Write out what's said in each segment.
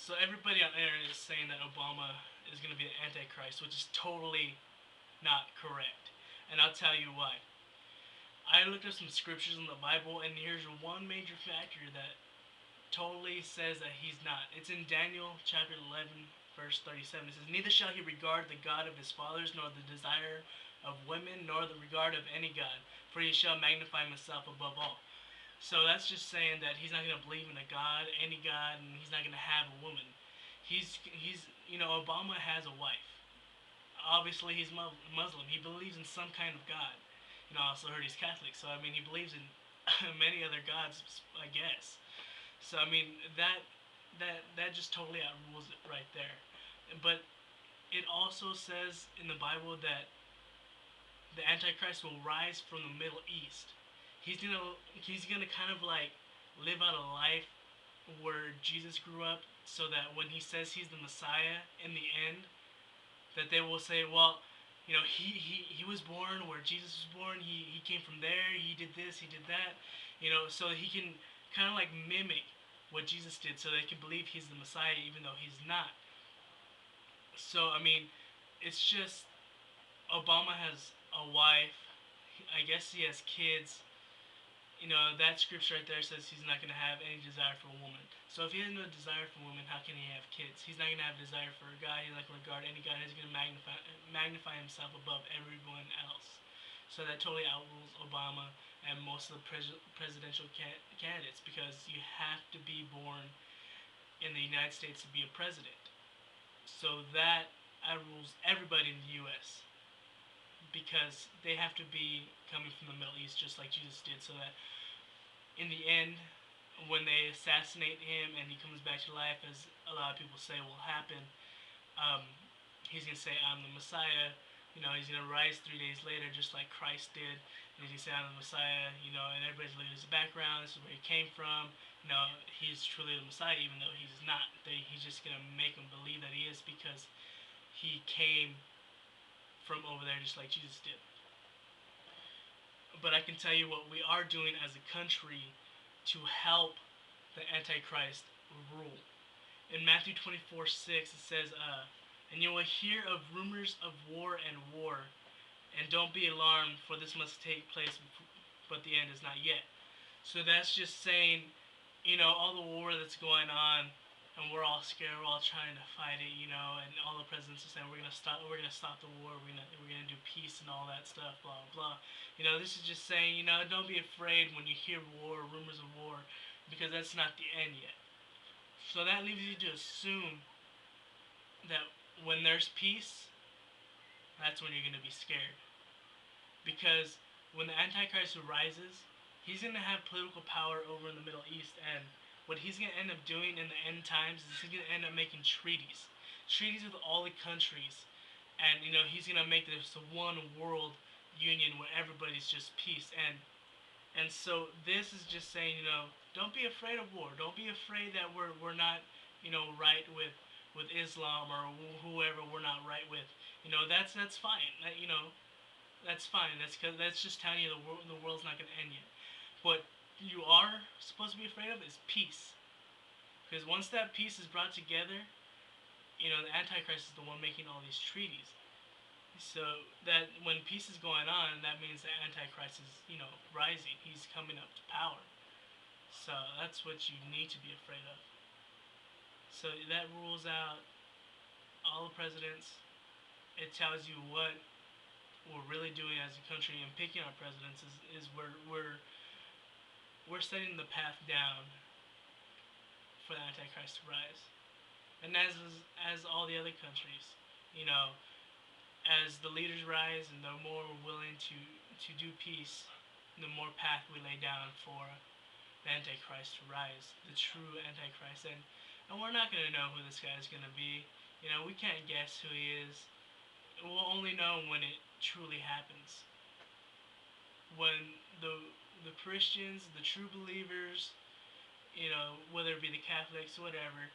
So everybody on the internet is saying that Obama is going to be the Antichrist, which is totally not correct. And I'll tell you why. I looked up some scriptures in the Bible, and here's one major factor that totally says that he's not. It's in Daniel chapter 11, verse 37. It says, "Neither shall he regard the God of his fathers, nor the desire of women, nor the regard of any God, for he shall magnify himself above all." So that's just saying that he's not going to believe in a God, any God, and he's not going to have a woman. Obama has a wife. Obviously, he's Muslim. He believes in some kind of God. I also heard he's Catholic, so I mean, he believes in many other gods, I guess. So I mean, that just totally outrules it right there. But it also says in the Bible that the Antichrist will rise from the Middle East. He's gonna kind of like live out a life where Jesus grew up, so that when he says he's the Messiah in the end, that they will say, well, he was born where Jesus was born. He came from there. He did this. He did that. So he can kind of like mimic what Jesus did, so they can believe he's the Messiah, even though he's not. So I mean, it's just Obama has a wife. I guess he has kids. That scripture right there says he's not going to have any desire for a woman. So if he has no desire for a woman, how can he have kids? He's not going to have desire for a guy. He's not going to regard any guy. He's going to magnify himself above everyone else. So that totally outrules Obama and most of the presidential candidates, because you have to be born in the United States to be a president. So that outrules everybody in the U.S., because they have to be coming from the Middle East, just like Jesus did, so that in the end, when they assassinate him and he comes back to life, as a lot of people say will happen, um, he's going to say, "I'm the Messiah." He's going to rise 3 days later, just like Christ did. And he's going to say, "I'm the Messiah," and everybody's looking at his background, this is where he came from. He's truly the Messiah, even though he's not. He's just going to make them believe that he is, because he came from over there just like Jesus did. But I can tell you what we are doing as a country to help the Antichrist rule. In Matthew 24:6, it says, "And you will hear of rumors of war and war, and don't be alarmed, for this must take place, but the end is not yet." So that's just saying, all the war that's going on, and we're all scared, we're all trying to fight it, and all the presidents are saying we're gonna stop the war, we're gonna do peace and all that stuff, blah blah. This is just saying, don't be afraid when you hear war, rumors of war, because that's not the end yet. So that leaves you to assume that when there's peace, that's when you're gonna be scared, because when the Antichrist rises, he's gonna have political power over in the Middle East, and what he's going to end up doing in the end times is he's going to end up making treaties with all the countries, and he's going to make this one world union where everybody's just peace, and so this is just saying, don't be afraid of war, don't be afraid that we're not right with Islam or whoever we're not right with. That's fine. That's fine. That's just telling you the world's not going to end yet. But you are supposed to be afraid of is peace. Because once that peace is brought together, the Antichrist is the one making all these treaties. So that when peace is going on, that means the Antichrist is, rising. He's coming up to power. So that's what you need to be afraid of. So that rules out all the presidents. It tells you what we're really doing as a country, and picking our presidents is we're setting the path down for the Antichrist to rise. And as all the other countries, as the leaders rise and the more we're willing to do peace, the more path we lay down for the Antichrist to rise, the true Antichrist. And we're not going to know who this guy is going to be. We can't guess who he is. We'll only know when it truly happens. When the Christians, the true believers, whether it be the Catholics, whatever,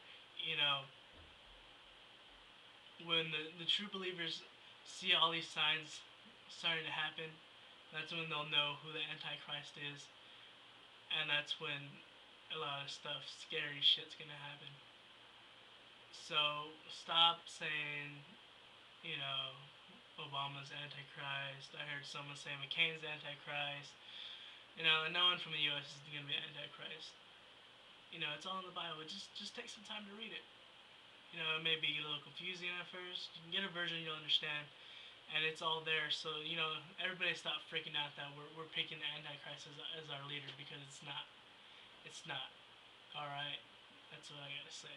when the true believers see all these signs starting to happen, that's when they'll know who the Antichrist is, and that's when a lot of stuff, scary shit's gonna happen. So stop saying, you know, Obama's Antichrist. I heard someone say McCain's Antichrist. You know, and no one from the U.S. is going to be Antichrist. You know, it's all in the Bible. Just take some time to read it. You know, it may be a little confusing at first. You can get a version you'll understand, and it's all there. So you know, everybody stop freaking out that we're picking the Antichrist as our leader, because it's not. It's not. All right, that's what I gotta say.